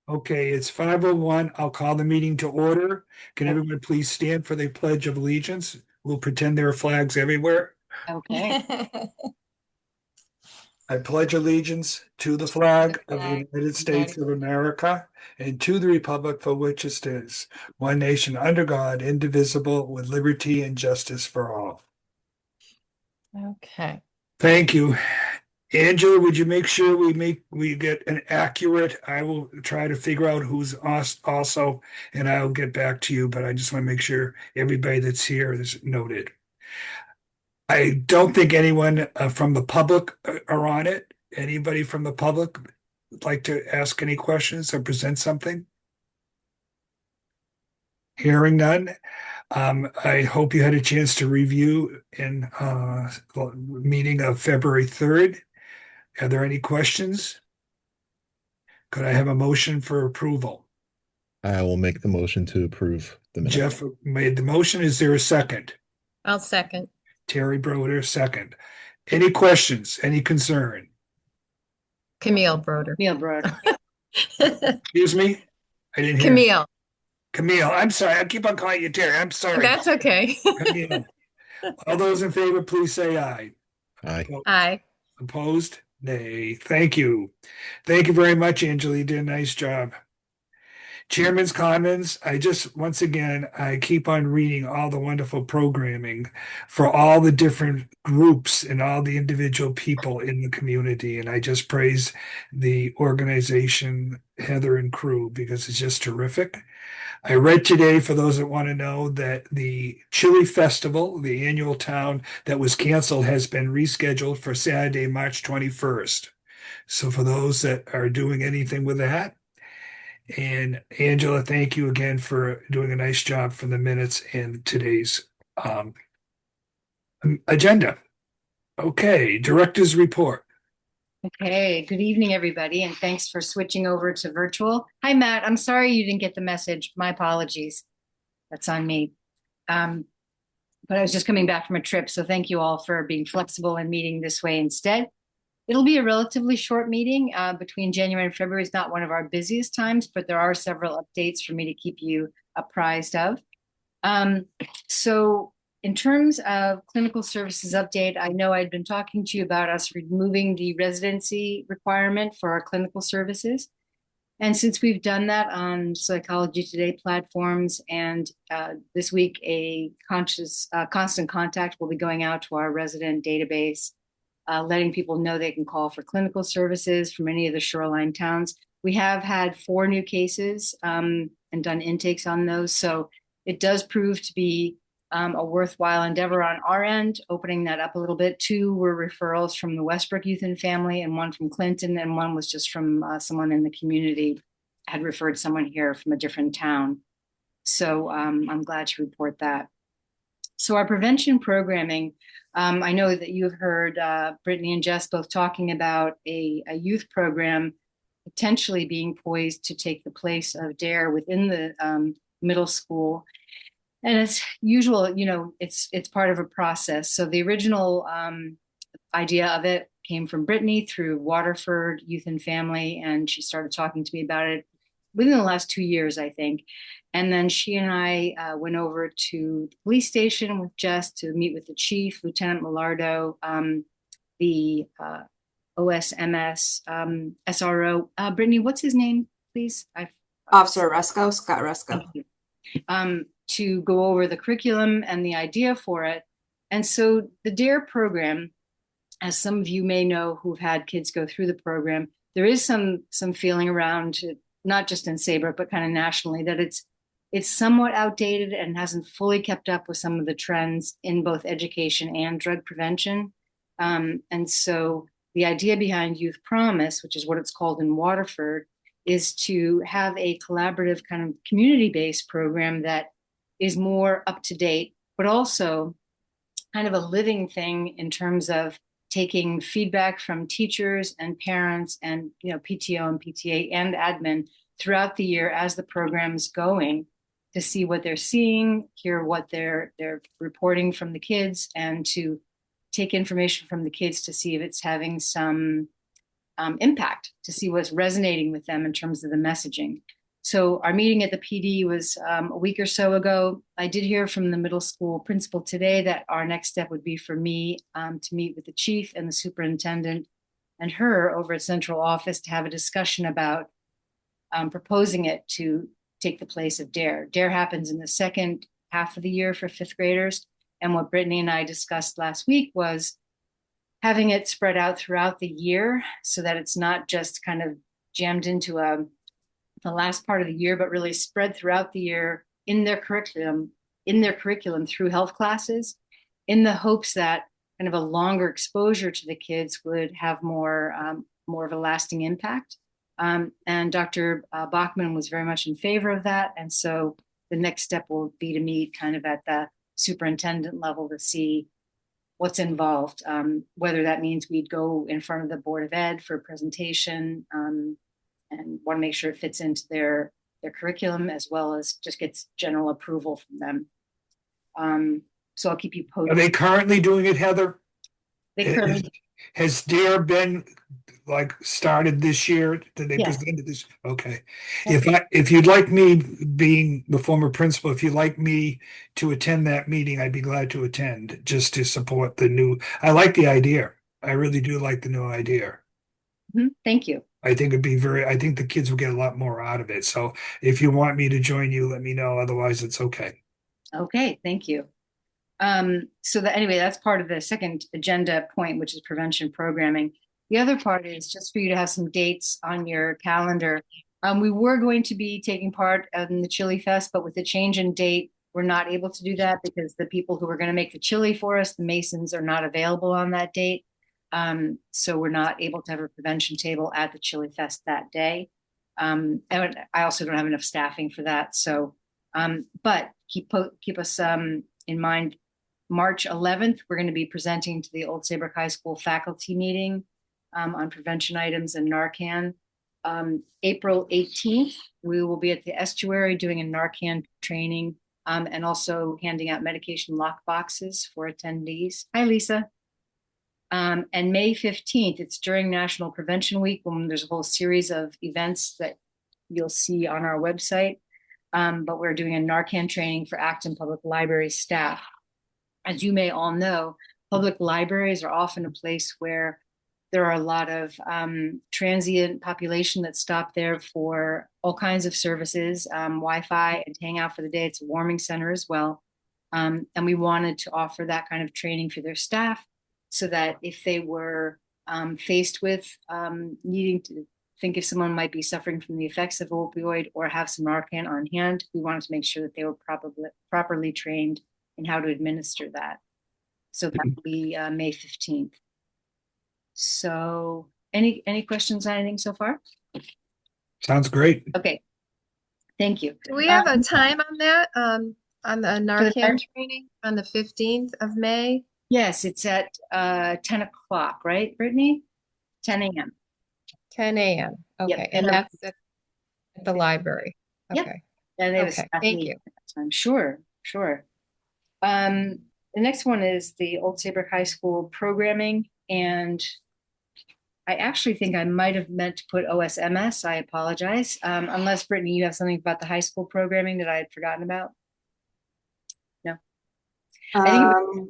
Okay, it's 5:01. I'll call the meeting to order. Can everyone please stand for the Pledge of Allegiance? We'll pretend there are flags everywhere. Okay. I pledge allegiance to the flag of the flag United States of America and to the republic for which it stands, one nation under God, indivisible, with liberty and justice for all. Okay. Thank you. Angela, would you make sure we get an accurate? I will try to figure out who's also, and I'll get back to you, but I just want to make sure everybody that's here is noted. I don't think anyone from the public are on it. Anybody from the public would like to ask any questions or present something? Hearing none. I hope you had a chance to review in the meeting of February 3rd. Are there any questions? Could I have a motion for approval? I will make the motion to approve the minutes. Jeff made the motion. Is there a second? I'll second. Terry Broder, second. Any questions? Any concern? Camille Broder. Camille Broder. Excuse me? I didn't hear. Camille. Camille, I'm sorry. I keep on calling you Terry. I'm sorry. That's okay. Camille. All those in favor, please say aye. Aye. Aye. Opposed? Nay. Thank you. Thank you very much, Angela. You did a nice job. Chairman's comments. Once again, I keep on reading all the wonderful programming for all the different groups and all the individual people in the community. And I just praise the organization, Heather and crew, because it's just terrific. I read today, for those that want to know, that the Chili Festival, the annual town that was canceled, has been rescheduled for Saturday, March 21st. So for those that are doing anything with that, and Angela, thank you again for doing a nice job for the minutes and today's agenda. Okay, director's report. Okay, good evening, everybody, and thanks for switching over to virtual. Hi, Matt. I'm sorry you didn't get the message. My apologies. That's on me. But I was just coming back from a trip, so thank you all for being flexible and meeting this way instead. It'll be a relatively short meeting. Between January and February is not one of our busiest times, but there are several updates for me to keep you apprised of. So in terms of clinical services update, I know I'd been talking to you about us removing the residency requirement for our clinical services. And since we've done that on Psychology Today platforms, and this week a constant contact will be going out to our resident database, letting people know they can call for clinical services from any of the shoreline towns. We have had 4 new cases and done intakes on those. So it does prove to be a worthwhile endeavor on our end, opening that up a little bit. 2 were referrals from the Westbrook Youth and Family, and 1 from Clinton, and 1 was just from someone in the community had referred someone here from a different town. So I'm glad to report that. So our prevention programming, I know that you've heard Brittany and Jess both talking about a youth program potentially being poised to take the place of DARE within the middle school. And as usual, it's part of a process. So the original idea of it came from Brittany through Waterford Youth and Family, and she started talking to me about it within the last 2 years, I think. And then she and I went over to the police station with Jess to meet with the chief, Lieutenant Millardo, the OSMS, SRO. Brittany, what's his name, please? Officer Rusko, Scott Rusko. To go over the curriculum and the idea for it. And so the DARE program, as some of you may know who've had kids go through the program, there is some feeling around, not just in Saybrook, but kind of nationally, that it's somewhat outdated and hasn't fully kept up with some of the trends in both education and drug prevention. And so the idea behind Youth Promise, which is what it's called in Waterford, is to have a collaborative kind of community-based program that is more up to date, but also kind of a living thing in terms of taking feedback from teachers and parents and PTO and PTA and admin throughout the year as the program's going, to see what they're seeing, hear what they're reporting from the kids, and to take information from the kids to see if it's having some impact, to see what's resonating with them in terms of the messaging. So our meeting at the PD was a week or so ago. I did hear from the middle school principal today that our next step would be for me to meet with the chief and the superintendent and her over at central office to have a discussion about proposing it to take the place of DARE. DARE happens in the second half of the year for fifth graders. And what Brittany and I discussed last week was having it spread out throughout the year so that it's not just kind of jammed into the last part of the year, but really spread throughout the year in their curriculum through health classes, in the hopes that kind of a longer exposure to the kids would have more of a lasting impact. And Dr. Bachman was very much in favor of that. And so the next step will be to meet kind of at the superintendent level to see what's involved, whether that means we'd go in front of the Board of Ed for a presentation, and want to make sure it fits into their curriculum, as well as just gets general approval from them. So I'll keep you Are posted. they currently doing it, Heather? They currently, Has DARE been like started this year? Did they Yeah. present this? Okay. Okay. If you'd like me, being the former principal, if you'd like me to attend that meeting, I'd be glad to attend just to support the new. I like the idea. I really do like the new idea. Thank you. I think I think the kids will get a lot more out of it. So if you want me to join you, let me know. Otherwise, it's okay. Okay, thank you. So anyway, that's part of the second agenda point, which is prevention programming. The other part is just for you to have some dates on your calendar. We were going to be taking part in the Chili Fest, but with the change in date, we're not able to do that because the people who were going to make the chili for us, the Masons, are not available on that date. So we're not able to have a prevention table at the Chili Fest that day. And I also don't have enough staffing for that. So, but keep us in mind. March 11th, we're going to be presenting to the Old Saybrook High School faculty meeting on prevention items and Narcan. April 18th, we will be at the estuary doing a Narcan training and also handing out medication lock boxes for attendees. Hi, Lisa. And May 15th, it's during National Prevention Week, when there's a whole series of events that you'll see on our website. But we're doing a Narcan training for Acton Public Library staff. As you may all know, public libraries are often a place where there are a lot of transient population that stop there for all kinds of services, Wi-Fi, and hang out for the day. It's a warming center as well. And we wanted to offer that kind of training for their staff so that if they were faced with needing to think if someone might be suffering from the effects of opioid or have some Narcan on hand, we wanted to make sure that they were properly trained and how to administer that. So that will be May 15th. So any questions on anything so far? Sounds great. Okay, thank you. Do we have a time on that, on the Narcan Narcan? training on the 15th of May? Yes, it's at 10 o'clock, right, Brittany? 10 a.m. 10 a.m. Yep. Okay, and that's at the library. Yep. Okay, And they have a okay, staff thank meeting you. at that time. Sure. The next one is the Old Saybrook High School programming, and I actually think I might have meant to put OSMS. I apologize. Unless Brittany, you have something about the high school programming that I had forgotten about. No.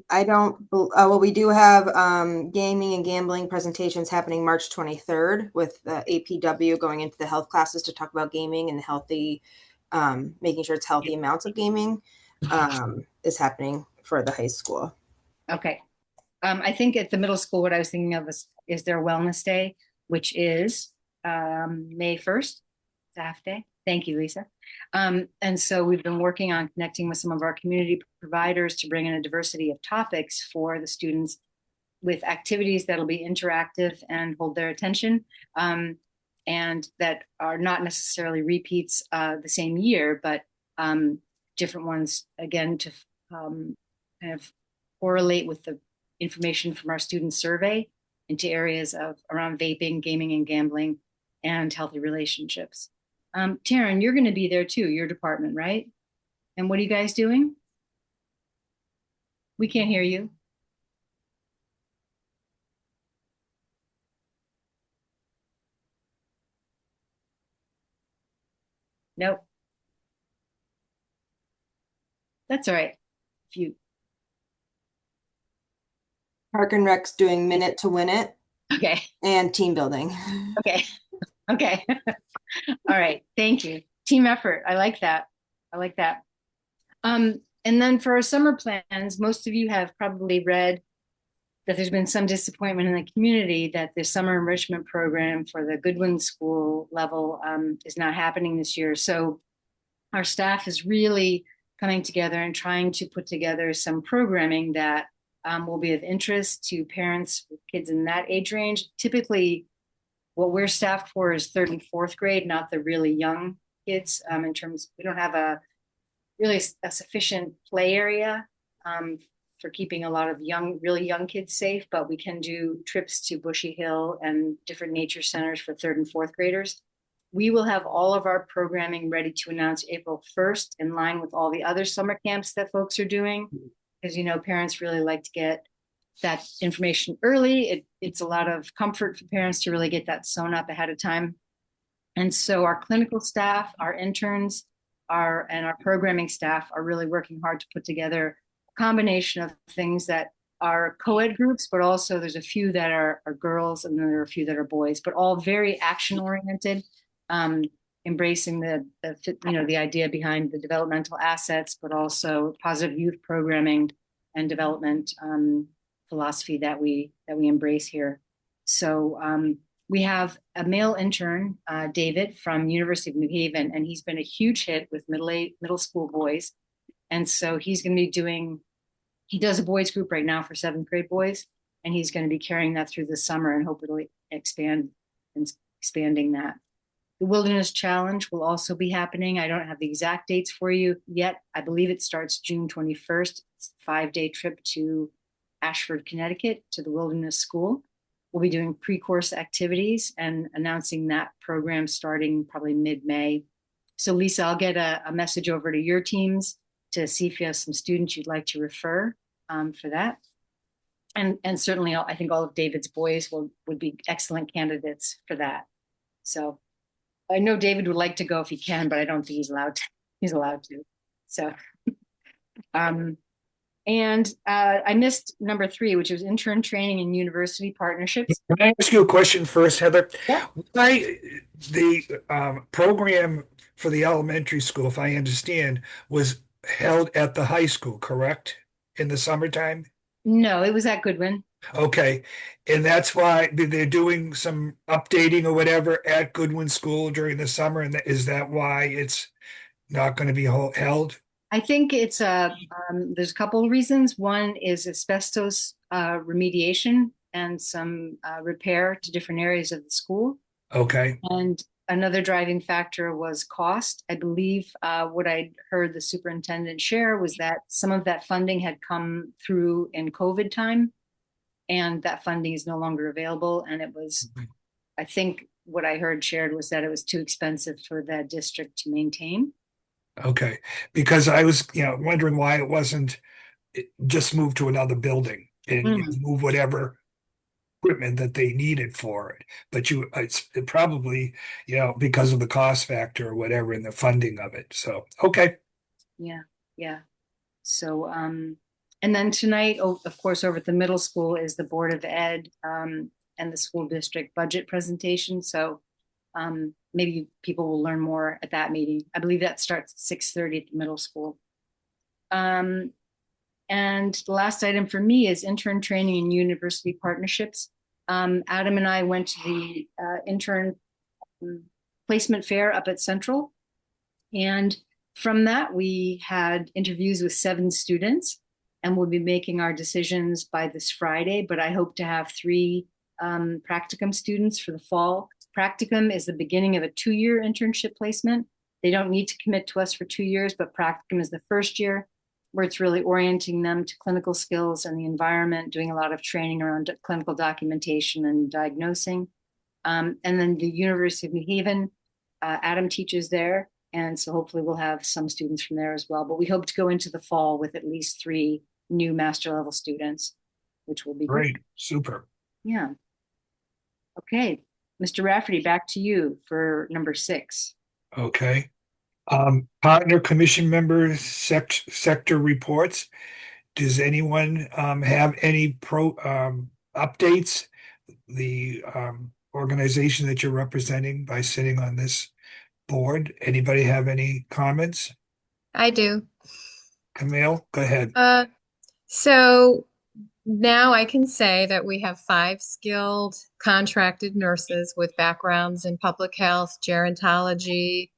I don't, well, we do have gaming and gambling presentations happening March 23rd with APW going into the health classes to talk about gaming and healthy, making sure it's healthy amounts of gaming is happening for the high school. Okay. I think at the middle school, what I was thinking of is their wellness day, which is May 1st. It's a half day. Thank you, Lisa. And so we've been working on connecting with some of our community providers to bring in a diversity of topics for the students with activities that'll be interactive and hold their attention, and that are not necessarily repeats the same year, but different ones, again, to kind of correlate with the information from our student survey into areas of around vaping, gaming and gambling, and healthy relationships. Taryn, you're going to be there too, your department, right? And what are you guys doing? We can't hear you. Nope. That's all right. If you, Park and Rec's doing Minute to Win It okay, and team building. okay, okay. All right, thank you. Team effort. I like that. I like that. And then for our summer plans, most of you have probably read that there's been some disappointment in the community that the summer enrichment program for the Goodwin School level is not happening this year. So our staff is really coming together and trying to put together some programming that will be of interest to parents with kids in that age range. Typically, what we're staffed for is third and fourth grade, not the really young kids. In terms, we don't have a really a sufficient play area for keeping a lot of really young kids safe, but we can do trips to Bushy Hill and different nature centers for third and fourth graders. We will have all of our programming ready to announce April 1st in line with all the other summer camps that folks are doing. Because, parents really like to get that information early. It's a lot of comfort for parents to really get that sewn up ahead of time. And so our clinical staff, our interns, and our programming staff are really working hard to put together a combination of things that are co-ed groups, but also there's a few that are girls and then there are a few that are boys, but all very action oriented, embracing the idea behind the developmental assets, but also positive youth programming and development philosophy that we embrace here. So we have a male intern, David, from University of New Haven, and he's been a huge hit with middle school boys. And so he's going to be he does a boys group right now for 7th grade boys, and he's going to be carrying that through the summer and hopefully expanding that. The Wilderness Challenge will also be happening. I don't have the exact dates for you yet. I believe it starts June 21st. It's a 5-day trip to Ashford, Connecticut, to the Wilderness School. We'll be doing pre-course activities and announcing that program starting probably mid-May. So Lisa, I'll get a message over to your teams to see if you have some students you'd like to refer for that. And certainly I think all of David's boys would be excellent candidates for that. So I know David would like to go if he can, but I don't think he's allowed to. He's allowed to. So and I missed number 3, which was intern training and university partnerships. Can I ask you a question first, Heather? Yeah. Why the program for the elementary school, if I understand, was held at the high school, correct? In the summertime? No, it was at Goodwin. Okay. And that's why they're doing some updating or whatever at Goodwin School during the summer. And is that why it's not going to be held? I think it's there's a couple of reasons. One is asbestos remediation and some repair to different areas of the school. Okay. And another driving factor was cost. I believe what I heard the superintendent share was that some of that funding had come through in COVID time, and that funding is no longer available. And it was, I think what I heard shared was that it was too expensive for the district to maintain. Okay. Because I was, wondering why it wasn't just moved to another building and move whatever equipment that they needed for it. But it probably, because of the cost factor or whatever and the funding of it. So, okay. Yeah. So, and then tonight, of course, over at the middle school is the Board of Ed and the school district budget presentation. So maybe people will learn more at that meeting. I believe that starts at 6:30 at the middle school. And the last item for me is intern training and university partnerships. Adam and I went to the intern placement fair up at Central. And from that, we had interviews with 7 students, and we'll be making our decisions by this Friday. But I hope to have 3 practicum students for the fall. Practicum is the beginning of a 2-year internship placement. They don't need to commit to us for 2 years, but practicum is the first year, where it's really orienting them to clinical skills and the environment, doing a lot of training around clinical documentation and diagnosing. And then the University of New Haven, Adam teaches there. And so hopefully we'll have some students from there as well. But we hope to go into the fall with at least 3 new master level students, which will be Great. good. Super. Yeah. Okay. Mr. Rafferty, back to you for number 6. Okay. Partner commission members, sector reports. Does anyone have any updates? The organization that you're representing by sitting on this board. Anybody have any comments? I do. Camille, go ahead. So now I can say that we have 5 skilled contracted nurses with backgrounds in public health, gerontology,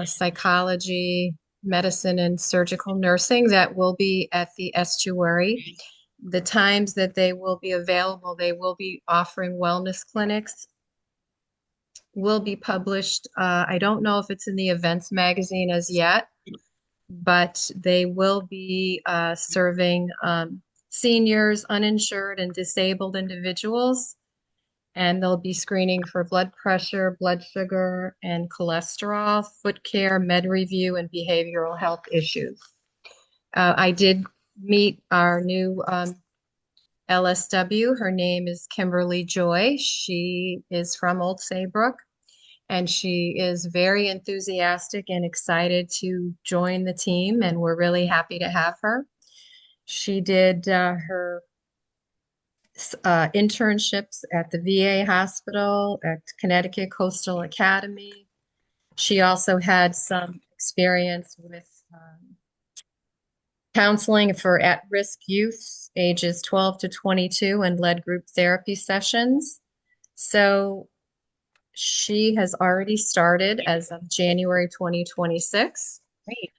psychology, medicine, and surgical nursing that will be at the estuary. The times that they will be available, they will be offering wellness clinics, will be published. I don't know if it's in the events magazine as yet, but they will be serving seniors, uninsured, and disabled individuals. And they'll be screening for blood pressure, blood sugar, and cholesterol, foot care, med review, and behavioral health issues. I did meet our new LSW. Her name is Kimberly Joy. She is from Old Saybrook, and she is very enthusiastic and excited to join the team, and we're really happy to have her. She did her internships at the VA hospital, at Connecticut Coastal Academy. She also had some experience with counseling for at-risk youth ages 12 to 22 and led group therapy sessions. So she has already started as of January 2026. Great.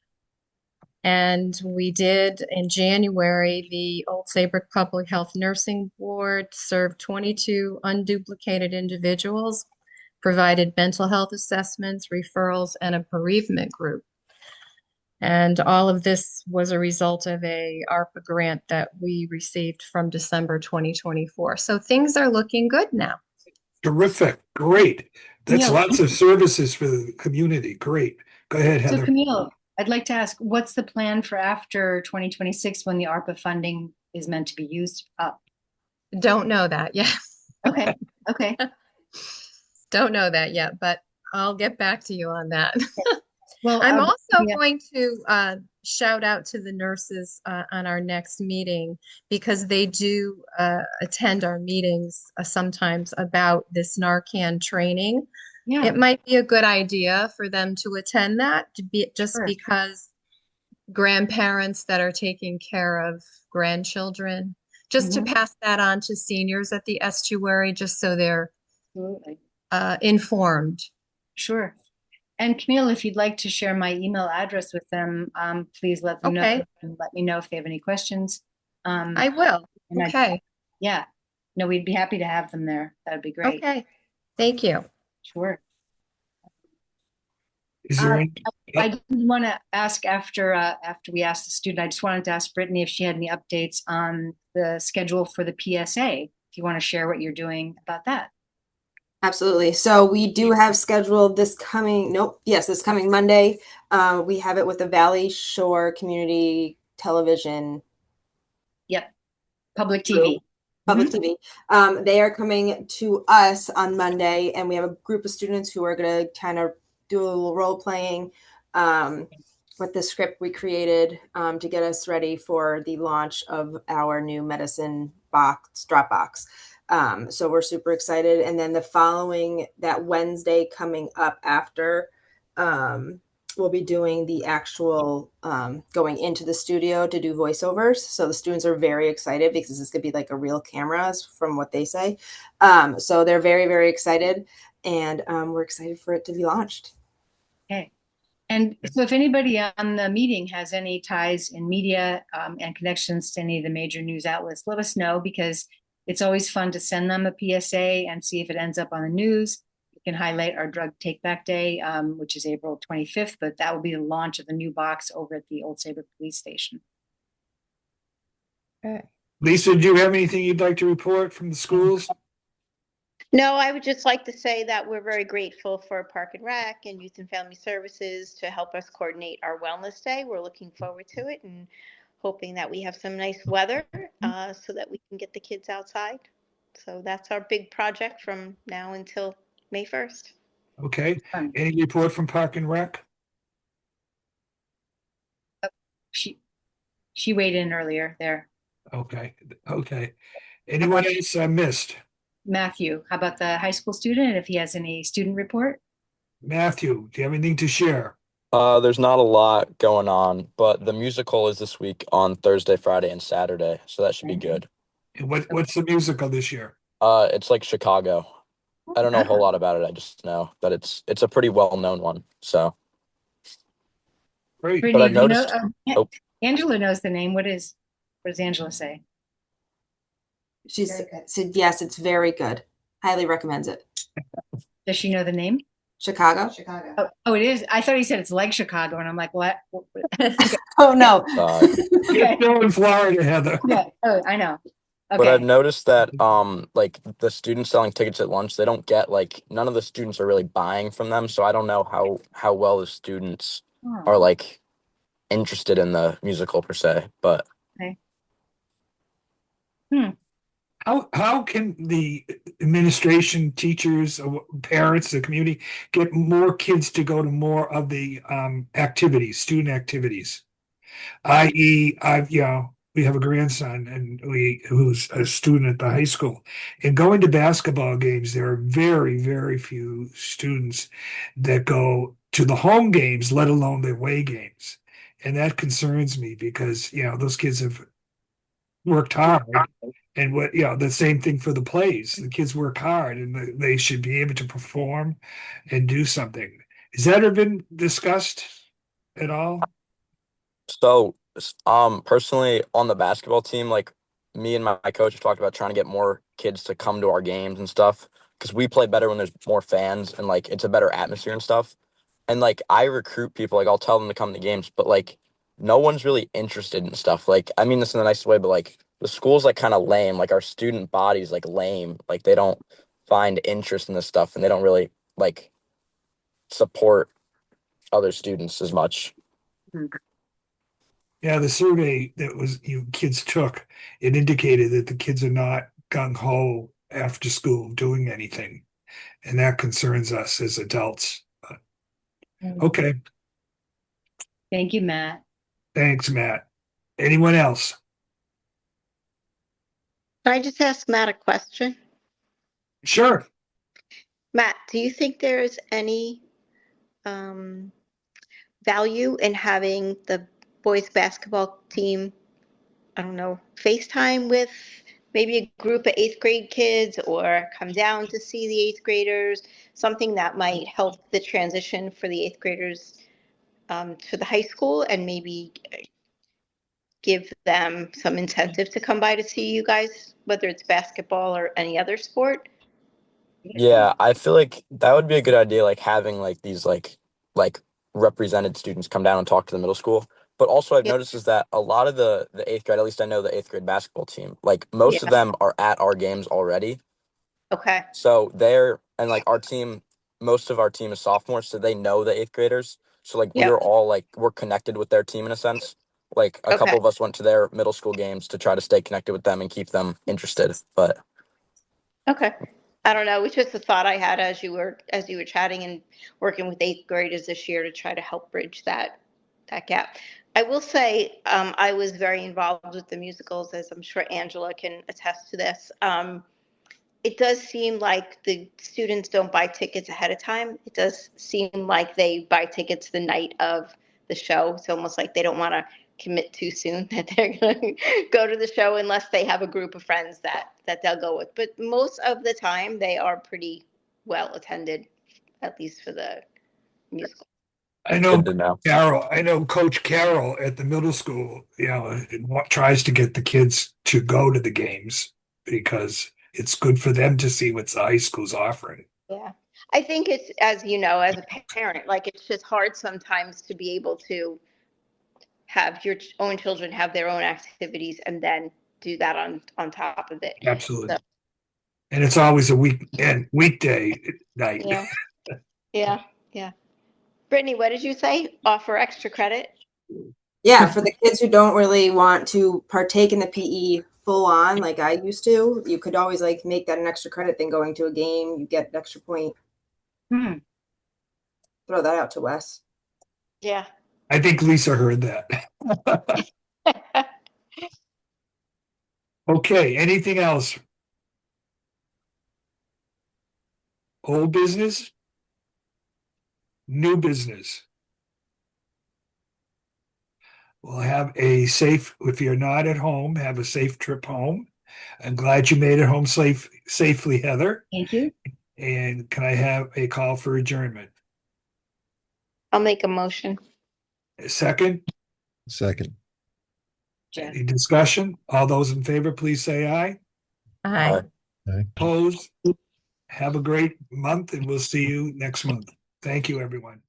And we did in January, the Old Saybrook Public Health Nursing Board served 22 unduplicated individuals, provided mental health assessments, referrals, and a bereavement group. And all of this was a result of a ARPA grant that we received from December 2024. So things are looking good now. Terrific. Great. That's Camille. lots of services for the community. Great. Go ahead, So Heather. Camille, I'd like to ask, what's the plan for after 2026 when the ARPA funding is meant to be used up? Don't know that yet. Okay, okay. Don't know that yet, but I'll get back to you on that. Well, I'm also yeah. going to shout out to the nurses on our next meeting because they do attend our meetings sometimes about this Narcan training. Yeah, It might be a good idea for them to attend that just Sure. because grandparents that are taking care of grandchildren, just to pass that on to seniors at the estuary, just so they're absolutely. informed. Sure. And Camille, if you'd like to share my email address with them, please let them Okay. know and let me know if they have any questions. I will. and Okay. Yeah, no, we'd be happy to have them there. That would be great. Okay. Thank you. Sure. Is there any? I did want to ask after we asked the student, I just wanted to ask Brittany if she had any updates on the schedule for the PSA. If you want to share what you're doing about that. Absolutely. So we do have scheduled this coming Monday. We have it with the Valley Shore Community Television. Yep. Public TV. Public TV. They are coming to us on Monday, and we have a group of students who are going to kind of do a little role playing with the script we created to get us ready for the launch of our new medicine drop box. So we're super excited. And then that Wednesday coming up after, we'll be doing the actual going into the studio to do voiceovers. So the students are very excited because this could be like a real camera from what they say. So they're very, very excited, and we're excited for it to be launched. Okay. And so if anybody on the meeting has any ties in media and connections to any of the major news outlets, let us know, because it's always fun to send them a PSA and see if it ends up on the news. We can highlight our drug take back day, which is April 25th, but that will be the launch of the new box over at the Old Saybrook Police Station. Okay. Lisa, do you have anything you'd like to report from the schools? No, I would just like to say that we're very grateful for Park and Rec and Youth and Family Services to help us coordinate our Wellness Day. We're looking forward to it and hoping that we have some nice weather so that we can get the kids outside. So that's our big project from now until May 1st. Okay. Fun. Any report from Park and Rec? She weighed in earlier there. Okay. Okay. Anyone else I missed? Matthew, how about the high school student, if he has any student report? Matthew, do you have anything to share? There's not a lot going on, but the musical is this week on Thursday, Friday, and Saturday, so that should be good. And what's the musical this year? It's like Chicago. I don't know a whole lot about it. I just know that it's a pretty well-known one. So, Great. but Brittany, I've do you know, noticed. Oh, Angela knows the name. What does Angela say? She said, yes, it's very good. Highly recommends it. Does she know the name? Chicago? Oh, it is. I thought he said it's like Chicago, and I'm like, what? Oh, no. You're Okay. still in Florida, Heather. Yeah. Oh, I know. but I've Okay. noticed that like the students selling tickets at lunch, they don't get like none of the students are really buying from them. So I don't know how well the students Oh, are like interested in the musical per se. But okay. How can the administration, teachers, parents, the community get more kids to go to more of the activities, student activities? I.e., we have a grandson and who's a student at the high school. And going to basketball games, there are very, very few students that go to the home games, let alone the away games. And that concerns me because, those kids have worked hard. And the same thing for the plays. The kids work hard and they should be able to perform and do something. Has that ever been discussed at all? So, personally on the basketball team, like me and my coach have talked about trying to get more kids to come to our games and stuff because we play better when there's more fans and like it's a better atmosphere and stuff. And like I recruit people, like I'll tell them to come to games, but like no one's really interested in stuff. Like I mean this in the nicest way, but like the school's like kind of lame. Like our student body's like lame. Like they don't find interest in this stuff and they don't really like support other students as much. Yeah, the survey that was you kids took, it indicated that the kids are not gung ho after school doing anything. And that concerns us as adults. Okay, Thank you, Matt. thanks, Matt. Anyone else? Can I just ask Matt a question? Sure. Matt, do you think there is any um, value in having the boys basketball team, I don't know, FaceTime with maybe a group of eighth grade kids or come down to see the eighth graders, something that might help the transition for the eighth graders to the high school and maybe give them some incentive to come by to see you guys, whether it's basketball or any other sport? Yeah, I feel like that would be a good idea, like having like these like represented students come down and talk to the middle school. But also I've Yeah. noticed is that a lot of the eighth grade, at least I know the eighth grade basketball team, like most Yeah. of them are at our games already. Okay. So they're and like our team, most of our team is sophomores, so they know the eighth graders. So like we Yep. are all like we're connected with their team in a sense. Like a couple Okay. of us went to their middle school games to try to stay connected with them and keep them interested. But Okay. I don't know. It's just a thought I had as you were chatting and working with eighth graders this year to try to help bridge that gap. I will say I was very involved with the musicals, as I'm sure Angela can attest to this. It does seem like the students don't buy tickets ahead of time. It does seem like they buy tickets the night of the show. It's almost like they don't want to commit too soon that they're going to go to the show unless they have a group of friends that they'll go with. But most of the time, they are pretty well attended, at least for the musical. I it's know good to know. Carol, I know Coach Carroll at the middle school, tries to get the kids to go to the games because it's good for them to see what the high school's offering. Yeah. I think it's, as you know, as a parent, like it's just hard sometimes to be able to have your own children have their own activities and then do that on top of it. Absolutely. So, And it's always a weekday night. yeah, yeah, yeah. Brittany, what did you say? Offer extra credit? Yeah, for the kids who don't really want to partake in the PE full on like I used to, you could always like make that an extra credit thing going to a game. You get an extra point. Hmm. throw that out to Wes. Yeah. I think Lisa heard that. Okay, anything else? Old business? New business? Well, have a safe, if you're not at home, have a safe trip home. I'm glad you made it home safely, Heather. Thank you. And can I have a call for adjournment? I'll make a motion. A second, Second. Jen. any discussion? All those in favor, please say aye. Aye. Aye. Opposed? Have a great month and we'll see you next month. Thank you, everyone.